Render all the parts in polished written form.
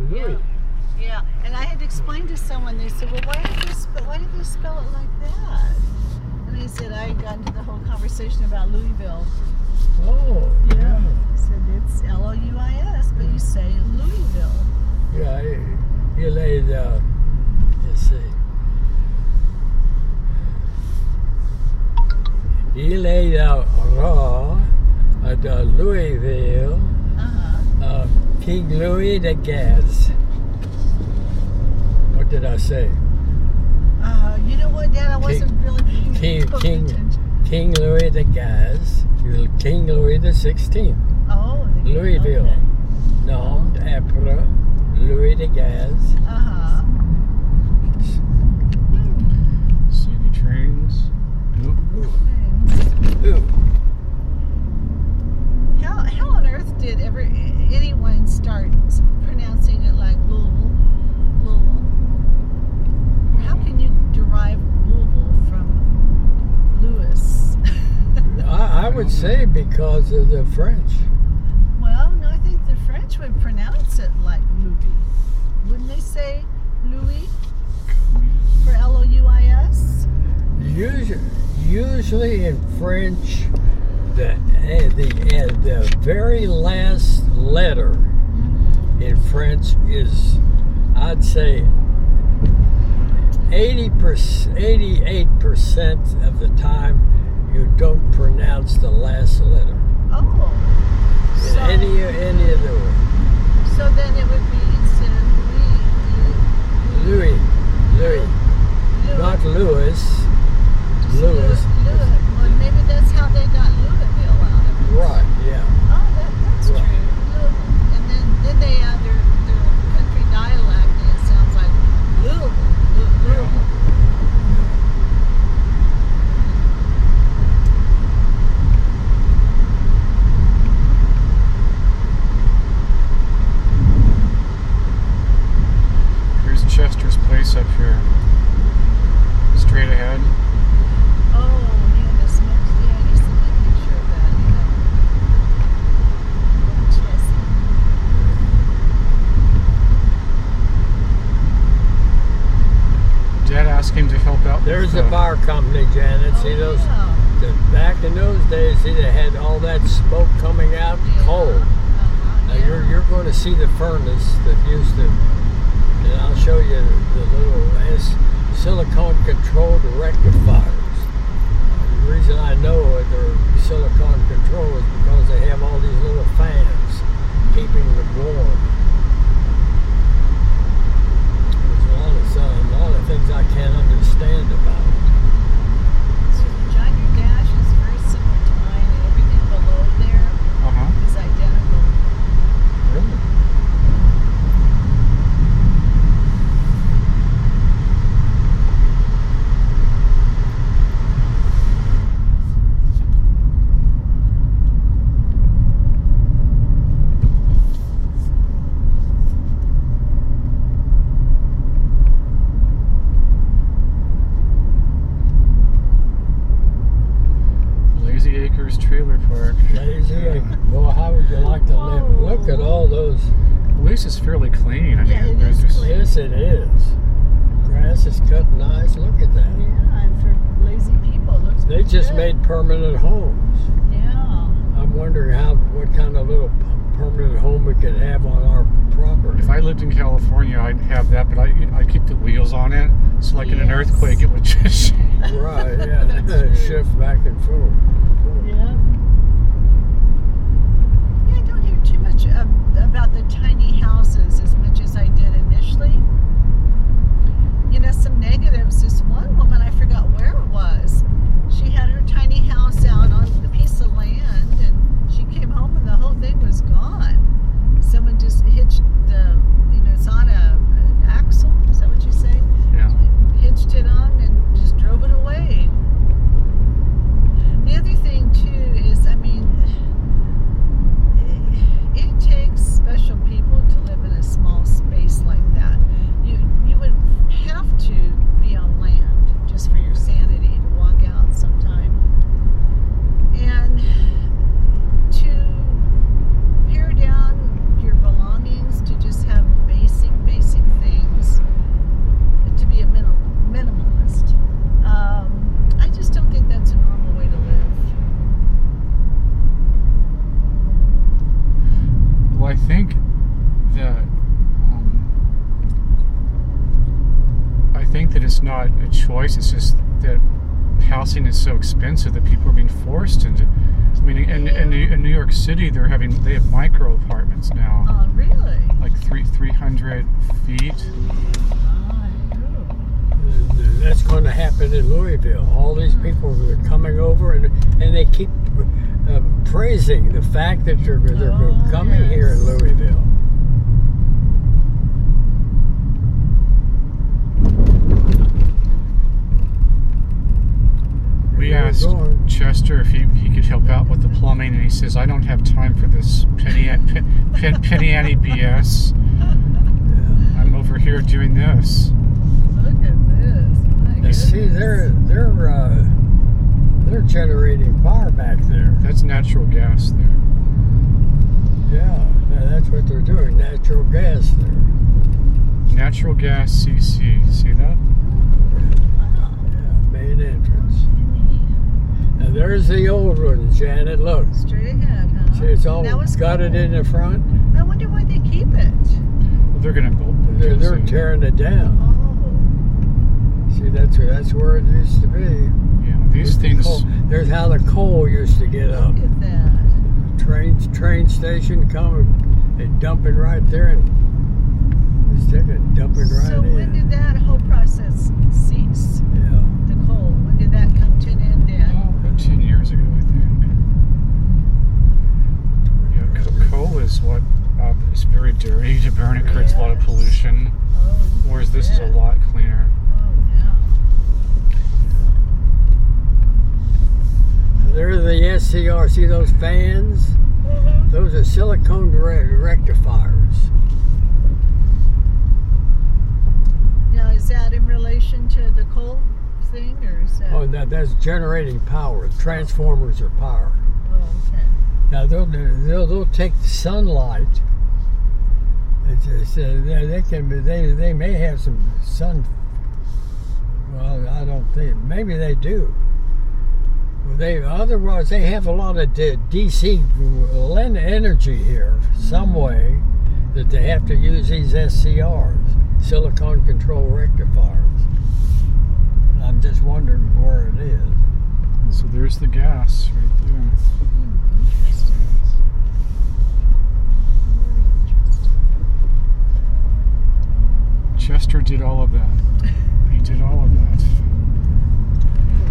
Louis. Yeah, and I had explained to someone. They said, "Well, why did they spell it like that?" And I said, I got into the whole conversation about Louisville. Oh, yeah. I said it's Louis, but you say Louisville. Yeah, he laid, let's see. He laid out raw at Louisville, King Louis the Gas. What did I say? You know what, Dad? I wasn't really paying attention. King Louis the Gas, King Louis the 16th. Oh, Louisville, okay. named après Louis the Gas. City trains. Ooh. How on earth did anyone start pronouncing it like Louisville? How can you derive Louisville from Louis? I would say because of the French. Well, no, I think the French would pronounce it like Louis. Wouldn't they say Louis for Louis? Usually in French, the very last letter in French is, I'd say, 88% of the time you don't pronounce the last letter. Oh. In any of the words. So then it would be instead of Louis. Not Louis. Louis. Well, maybe that's how they got Louisville out of it. Right, yeah. Oh, that's true. Louisville. And then they add their country dialect, and it sounds like Louisville. Here's Chester's place up here. Straight ahead. Oh, yeah, the smokes. Yeah, I used to take a picture of that, Dad asked him to help out. There's the bar company, Janet. See those? Back in those days, see, they had all that smoke coming out, coal. Now you're going to see the furnace that used to, and I'll show you the little silicone-controlled rectifiers. The reason I know they're silicone-controlled is because they have all these little fans keeping them warm. There's a lot of things I can't understand about it. So the John Deere Dash is very similar to mine, and everything below there is identical. Really? Lazy Acres Trailer Park. Lazy. Well, how would you like to live? Look at all those. At least it's fairly clean. I Yeah, mean, it there's is just clean. Yes, it is. Grass is cut nice. Look at that. Yeah, and for lazy people, it looks They just good. made permanent homes. Yeah. I'm wondering what kind of little permanent home we could have on our property. If I lived in California, I'd have that, but I'd keep the wheels on it. So like in an earthquake, it would just... Right, yeah. That's true. Shift back and forth. Yeah. Yeah, I don't hear too much about the tiny houses as much as I did initially. You know, some negatives. This one woman, I forgot where it was. She had her tiny house out on a piece of land, and she came home and the whole thing was gone. Someone just hitched it's on an axle. Is that what you say? Yeah. Hitched it on and just drove it away. The other thing it's not a choice. It's just that housing is so expensive that people are being forced into. I mean, in New York City, they have micro apartments now, Oh, really? like 300 feet. That's going to happen in Louisville. All these people are coming over, and they keep praising the fact that they're coming here in Louisville. We asked Chester if he could help out with the plumbing, and he says, "I don't have time for this penny ante BS. I'm over here doing this." Look at this. My You see, goodness. they're generating power back there. That's natural gas there. Yeah, that's what they're doing. Natural gas there. Natural gas CC. See that? Wow. Yeah, main entrance. And there's the old one, Janet. Look. Straight ahead, huh? See, it's all That was gutted cool. in the front. I wonder why they keep it. Well, they're gonna build. They're tearing it down. Oh. See, that's where it used to be. Yeah, these things. There's how the coal used to get up. Look at that. Train station coming and dumping right there, and just taking and dumping right So in. when did that whole process cease? Yeah. The coal, when did that come to an end then? Oh, about 10 years ago, I think. Yeah, coal is what it's very dirty to burn. It creates a lot of Yes. pollution, Oh, whereas this is a yeah. lot cleaner. Oh, yeah. There's the SCR. See those fans? Those are silicone rectifiers. Now, is that in relation to the coal thing, or is that? Oh, that's generating power. Transformers are power. Oh, okay. Now they'll take the sunlight. They may have some sun. Well, I don't think. Maybe they do. Otherwise they have a lot of DC energy here some way that they have to use these SCRs, silicone control rectifiers. I'm just wondering where it is. So there's the gas right there. Interesting. Chester did all of that. He did all of that.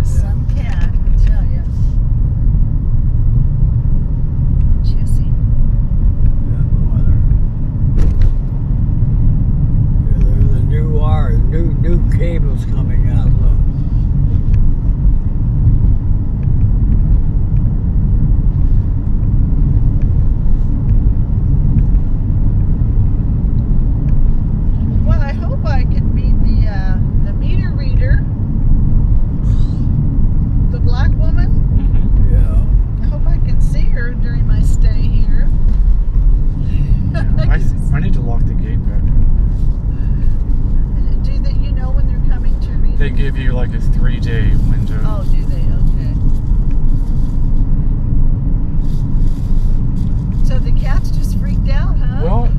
Some cat, I tell you. Jesse. Yeah, there's the new wire, new cables coming out. Look. Well, I hope I can meet the meter reader, the black woman. Mm-hmm. Yeah. I hope I can see her during my stay here. I need to lock the gate back up. Do they, you know when they're coming to read? They give you like a 3-day window. Oh, do they? Okay. So the cat's just freaked out, huh? Well,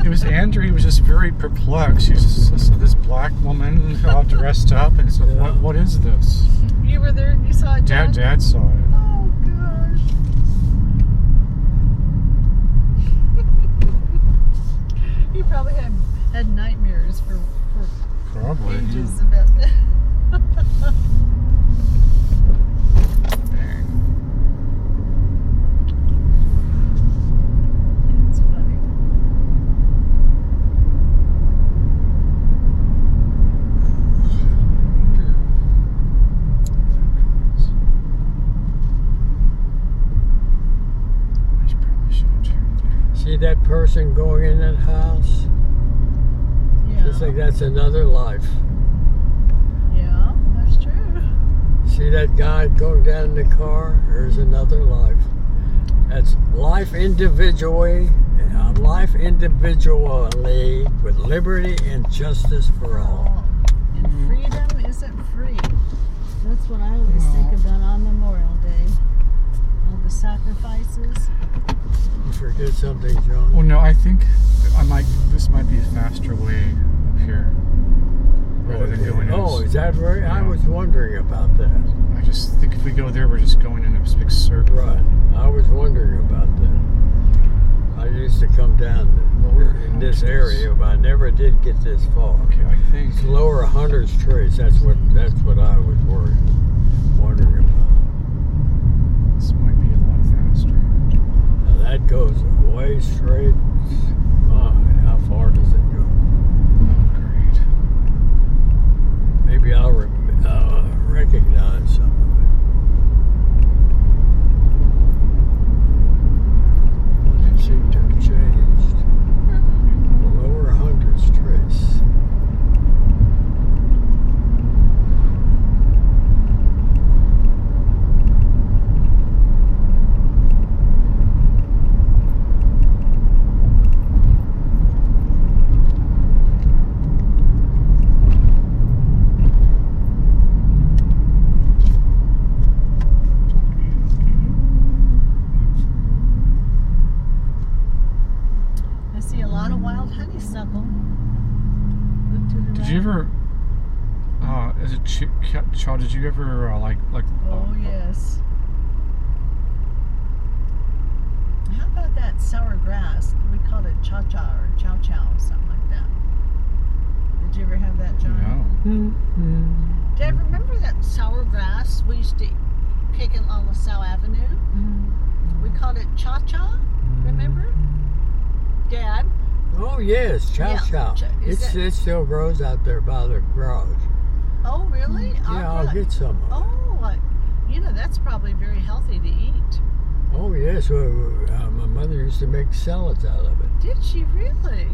it was Andrew. He was just very perplexed. He was just, so this black woman all dressed up, and so Yeah. what is this? You were there and you saw it, John? Dad saw it. Oh, gosh. You probably had nightmares for Probably. ages about that. Dang. It's funny. I probably should have turned there. See that person going in that house? Yeah. It's like that's another life. Yeah, that's true. See that guy going down in the car? There's another life. That's life individually with liberty and justice for all. And freedom isn't free. That's what I always think about on Memorial Day. All the sacrifices. You forget something, John? Well, no, I think this might be a faster way up here rather than going in. Oh, that where I Yeah. was wondering about that? I just think if we go there, we're just going in a big circle. Right. I was wondering about that. I used to come down in this area, but I never did get this far. Okay, I think. It's lower Hunter's Trace. That's what I was wondering about. This might be a lot faster. Now that goes way straight. My, how far does it go? Oh, great. Maybe I'll recognize some of it. Doesn't seem to have changed. Lower Hunter's Trace. I see a lot of wild honeysuckle. Look to the Did right. you ever, as a child, did you ever Oh, yes. How about that sour grass? We called it cha-cha or chow-chow, something like that. Did you ever have that, John? No. Do you ever remember that sour grass we used to pick on LaSalle Avenue? We called it cha-cha, remember? Dad? Oh yes, chow Yeah. chow. It still grows out there by the garage. Oh, really? Yeah, I'll get some of it. Oh, that's probably very healthy to eat. Oh yes, my mother used to make salads out of it. Did she really?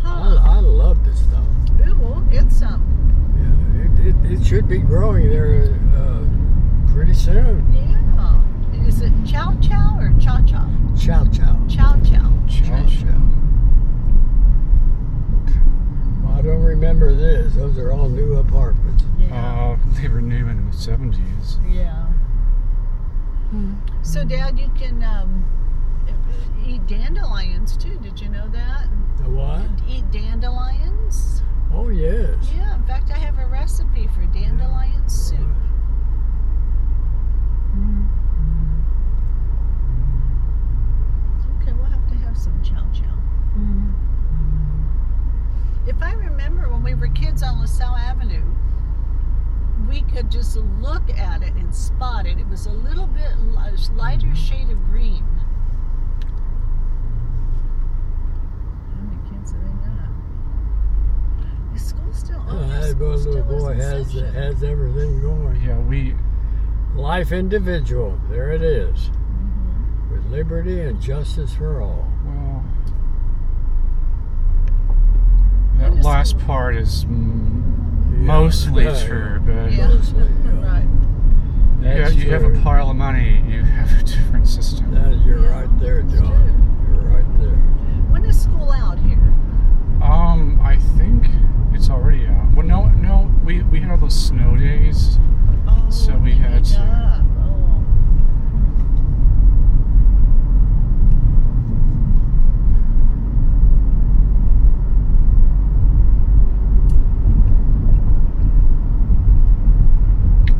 Huh. I love this stuff. Ooh, we'll get some. Yeah, it should be growing there pretty soon. Yeah. Is it chow chow or cha cha? Chow chow. Chow chow. Chow chow. Well, I don't remember this. Those are all new apartments. Yeah. They were new in the 70s. Yeah. So, Dad, you can eat dandelions too. Did you know that? The what? Eat dandelions? Oh yes. Yeah. In fact, I have a recipe for dandelion soup. Okay, we'll have to have some chow chow. If I remember when we were kids on LaSalle Avenue, we could just look at it and spot it. It was a little bit lighter shade of green. How many kids do they got? Is school still on? That School little still boy is in has session. everything going. Yeah, Life individual. There it is. With liberty and justice for all. well, that What is last school? part is Yeah. mostly Yeah. true, but Yeah. Mostly, yeah. Right. That's you have true. a pile of money, you have a different system. You're Yeah, right there, it's John. true. You're right there. When is school out here? I think it's already out. Well, no, we had all those snow days. Oh, So we they had make to- up. Oh.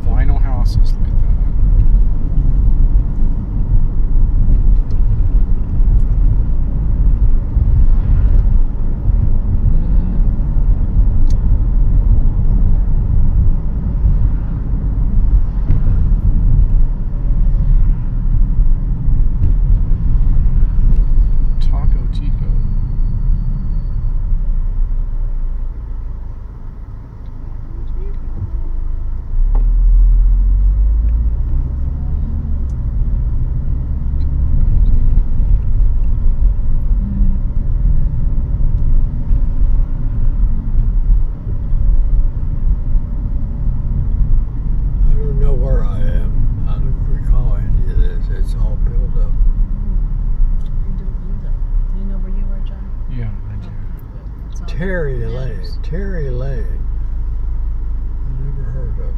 Vinyl houses, look at that. Taco Tico. I don't know where I am. I don't recall any of this. It's all built up. Do you know where you are, John? Yeah, I do. Okay, good. That's all Terry that Lane. matters. Terry Lane. I never heard of it.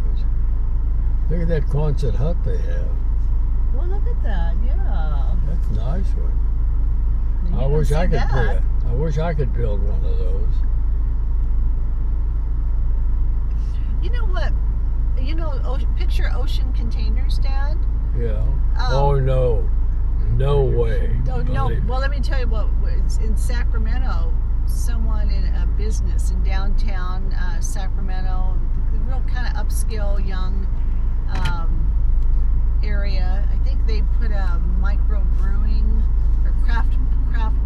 Look at that Quonset hut they have. Well, look at that. Yeah. That's a nice one. You I don't wish see I could that. I wish I could build one of those. You know what? Picture ocean containers, Dad. Yeah. Oh no. No way. Oh no! Well, let me tell you what was in Sacramento. Someone in a business in downtown Sacramento, real kind of upscale young area. I think they put a micro brewing or craft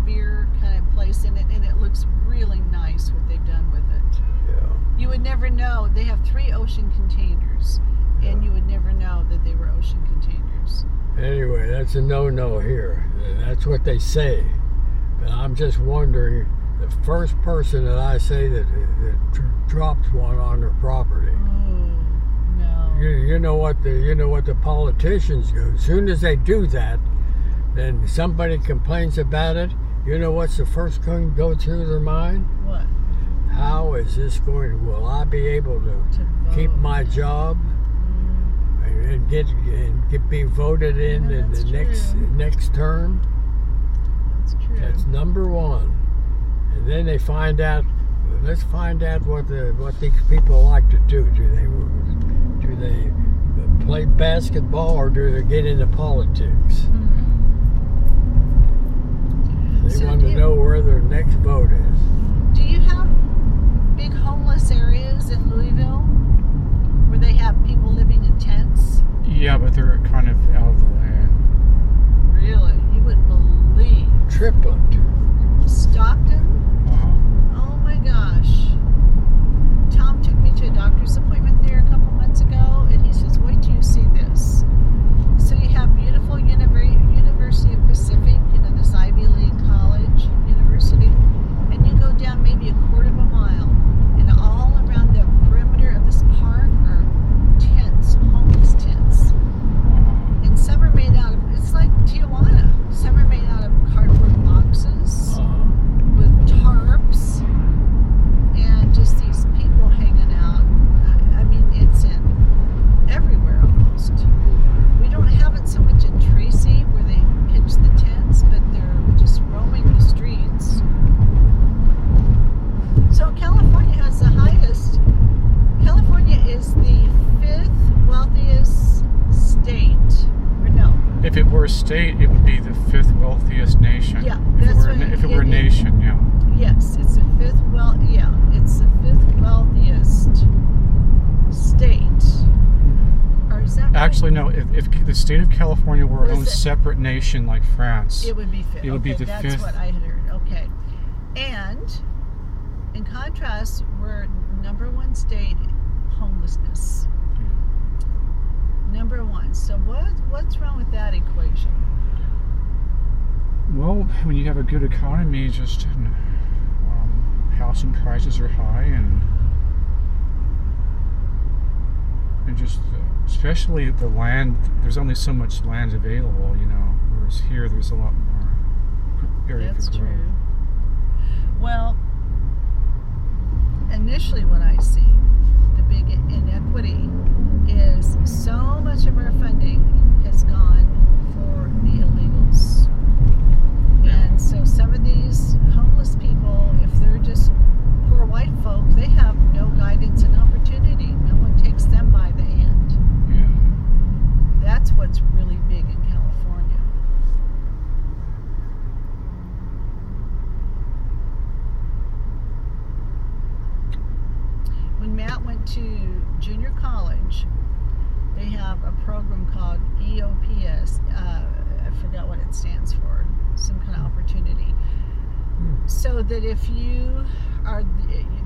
beer kind of place in it, and it looks really nice what they've done with it. Yeah. You would never know. They have 3 ocean containers, and you would never know that they were ocean containers. Anyway, that's a no-no here. That's what they say. But I'm just wondering, the first person that I say that drops one on their property. Oh no! You know what the politicians do. As soon as they do that, then somebody complains about it. You know what's the first thing to go through their mind? What? How is this going? Will I be able to keep my job and be voted in the next term? That's true. That's number one. And then they find out. Let's find out what these people like to do. Do they play basketball or do they get into politics? They want to know where their next vote is. Do you have big homeless areas in Louisville where they have people living in tents? Yeah, but they're kind of out of the way. Really? You wouldn't believe. Triplet. Stockton? Oh my gosh. Tom took me to a doctor's appointment there a couple months ago, and he says, wait till you see this. So you have beautiful University of Pacific, this Ivy League college, university, and you go down maybe a quarter of a mile, and all around the perimeter of this park are tents, homeless tents. And some are made out of, it's like Tijuana, some are made out of cardboard boxes with tarps, and just these people hanging out. I mean, it's in everywhere almost. We don't have it so much in Tracy where they pitch the tents, but they're just roaming the streets. So California has the highest. California is the 5th wealthiest state. Or no. If it were a state, it would be the 5th wealthiest nation. Yeah, if it were a nation, yeah. Yes, it's the 5th it's the 5th wealthiest state. Or is that right? Actually, no. If the state of California were its own separate nation like France, it would be 5th. It would be the 5th. That's what I had heard. Okay. And in contrast, we're #1 state homelessness. #1. So what's wrong with that equation? Well, when you have a good economy, just housing prices are high, and just especially the land. There's only so much land available, whereas here there's a lot more area That's to grow. true. Well, initially what I see, the big inequity is so much of our funding has gone for the illegals. And so some of these homeless people, if they're just poor white folk, they have no guidance and opportunity. No one takes them by the hand. Yeah. That's what's really big in California. When Matt went to junior college, they have a program called EOPS. I forgot what it stands for. Some kind of opportunity. So that if you are,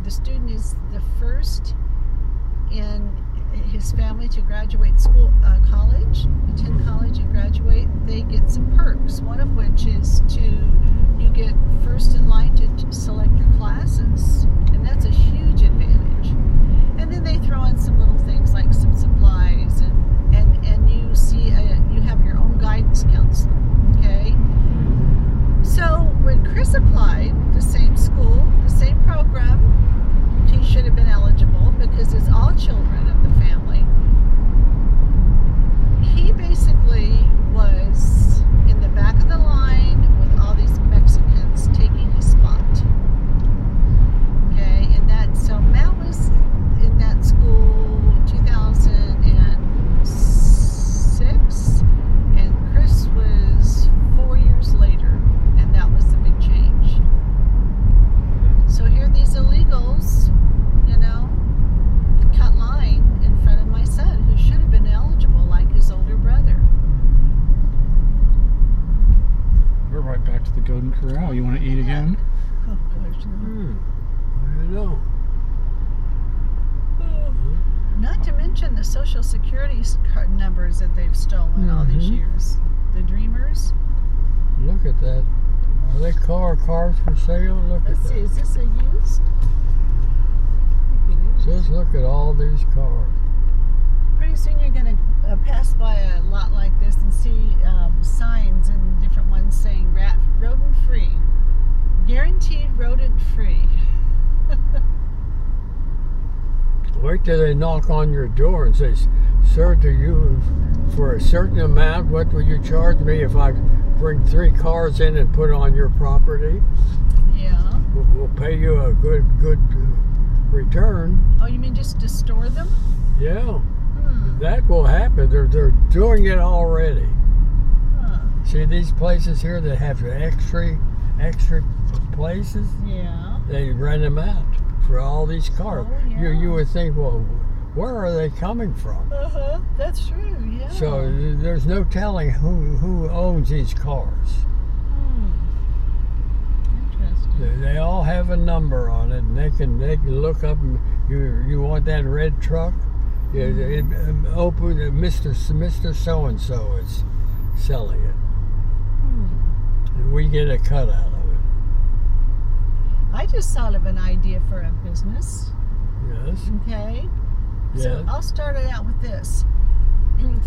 the student is the first in his family to graduate college, attend college and graduate, they get some perks. One of which is you get first in line to select your classes. And that's a huge advantage. And then they throw in some little things like some supplies and you see, you have your own guidance counselor, okay? So when Chris applied, the same school, the same program, he should have been eligible because it's all children of the family. He basically was in the back of the line with all these Mexicans taking his spot. Social Security numbers that they've stolen all these Mhm. years. The Dreamers. Look at that. Are they cars for sale? Look Let's at see, that. is this a used? I think it is. Just look at all these cars. Pretty soon you're going to pass by a lot like this and see signs and different ones saying rodent free. Guaranteed rodent free. Wait till they knock on your door and say, "Sir, do you, for a certain amount, what will you charge me if I bring 3 cars in and put on your property? Yeah. We'll pay you a good return." Oh, you mean just to store them? Yeah, Hmm. that will happen. They're doing it already. Huh. See these places here that have extra places? Yeah. They rent them out for all these cars. Oh, yeah. You would think, well, where are they coming from? Uh-huh. That's true, yeah. So there's no telling who owns these cars. Interesting. They all have a number on it, and they can look up. And you want that red truck? Yeah, open Mr. So and So is selling it, and we get a cut out of it. I just thought of an idea for a business. Yes. Okay. Yes. So I'll start it out with this.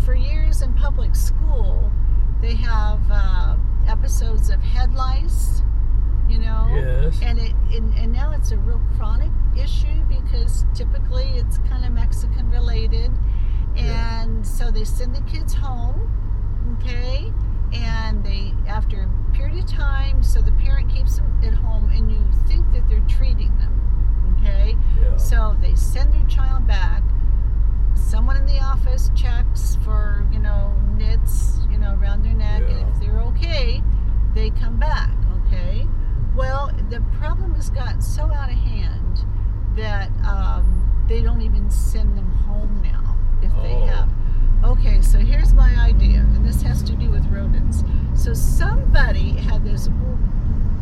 For years in public school, they have episodes of head lice, you know. Yes. And now it's a real chronic issue because typically it's kind of Mexican related, and so they send the kids home, okay, and they after a period of time, so the parent keeps them at home, and you think that they're treating them, okay. Yeah. So they send their child back. Someone in the office checks for, nits, around their neck, Yeah. and if they're okay, they come back, okay? Well, the problem has gotten so out of hand that they don't even send them home now if they Oh. have. Okay, so here's my idea, and this has to do with rodents. So somebody had this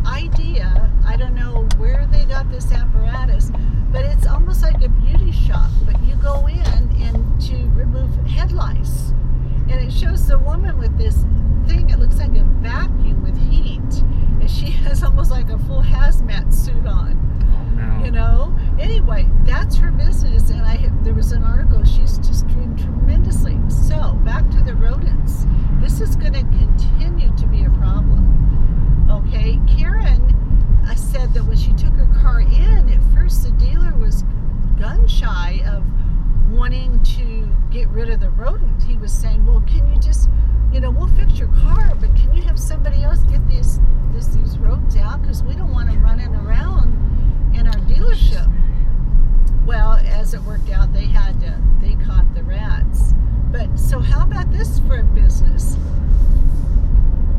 idea, I don't know where they got this apparatus, but it's almost like a beauty shop, but you go in and to remove head lice. And it shows the woman with this thing, it looks like a vacuum with heat, and she has almost like a full hazmat suit on. Oh no. Anyway, that's her business, and there was an article, she's just doing tremendously. So back to the rodents. This is going to continue to be a problem. Okay, Karen said that when she took her car in, at first the dealer was gun shy of wanting to get rid of the rodent. He was saying, well, can you just, we'll fix your car, but can you have somebody else get these rodents out, because we don't want them running around in our dealership. Well, as it worked out, they caught the rats. But so how about this for a business?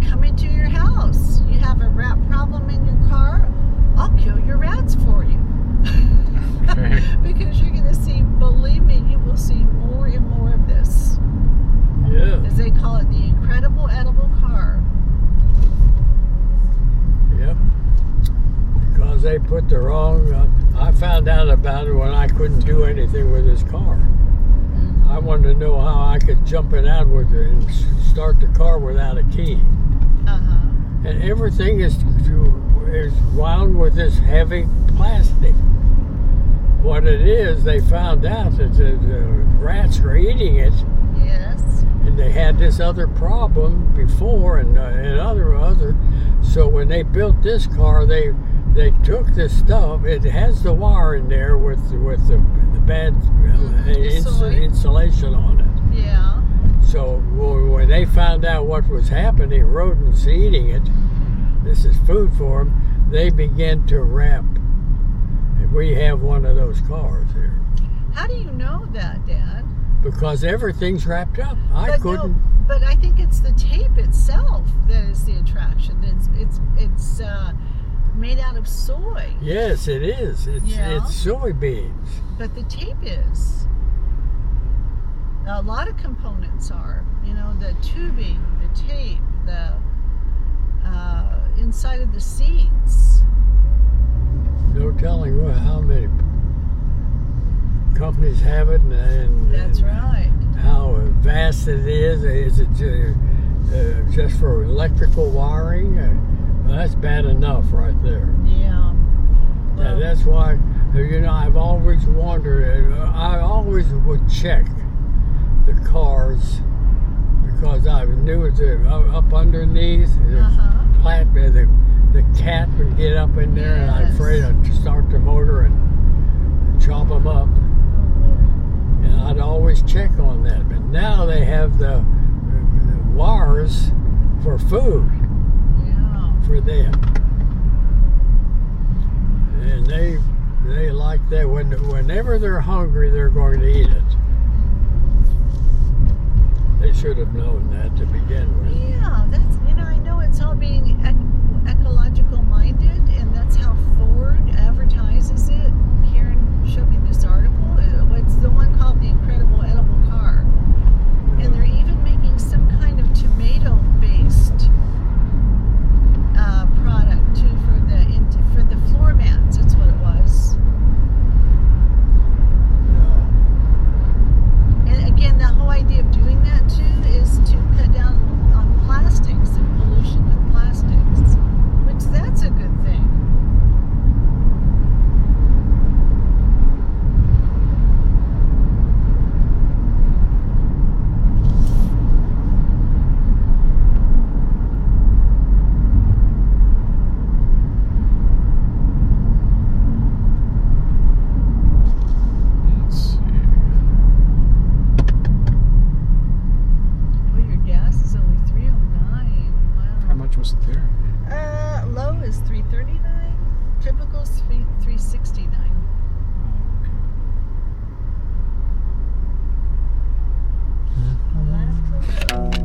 Coming to your house, you have a rat problem in your car, I'll kill your rats for you. Okay. Because you're going to see, believe me, you will see more and more of this. Yeah. As they call it, the incredible edible car. Yep. Because they put the wrong. I found out about it when I couldn't do anything with this car. I wanted to know how I could jump it out with it and start the car without a key. Uh-huh. And everything is wound with this heavy plastic. What it is, they found out that the rats were eating it, Yes. and they had this other problem before, and other. So when they built this car, they took this stuff. It has the wire in there with the bad insulation on it. Yeah. So when they found out what was happening, rodents eating it, this is food for them, they began to wrap. And we have one of those cars here. How do you know that, Dad? Because everything's wrapped up. I couldn't. No, but I think it's the tape itself that is the attraction. It's made out of soy. Yes, it is. It's soybeans. But the tape is. A lot of components are. The tubing, the tape, the inside of the seats. No telling how many companies have it, and That's right. how vast it is. Is it just for electrical wiring? Well, that's bad enough right there. Yeah. Yeah, that's why, I've always wondered, I always would check the cars because I knew up underneath, the cat would get up in there, and I'm afraid I'd start the motor and chop them up. And I'd always check on that. But now they have the wires for food for them. And they like that. Whenever they're hungry, they're going to eat it. They should have known that to begin with. Yeah, that's, I know it's all being ecological minded, and that's how Ford advertises it. Karen showed me this article. It's the one called The Incredible Edible Car. And they're even making some kind of tomato-based product too for the floor mats. That's what it was. And again, the whole idea of doing that too is to cut down on plastics and pollution with plastics, which that's a good thing. Let's see. Well, your gas is only $3.09. How Wow. much was it there? Low is $3.39. Typical is $3.69. Oh, okay. Alaska.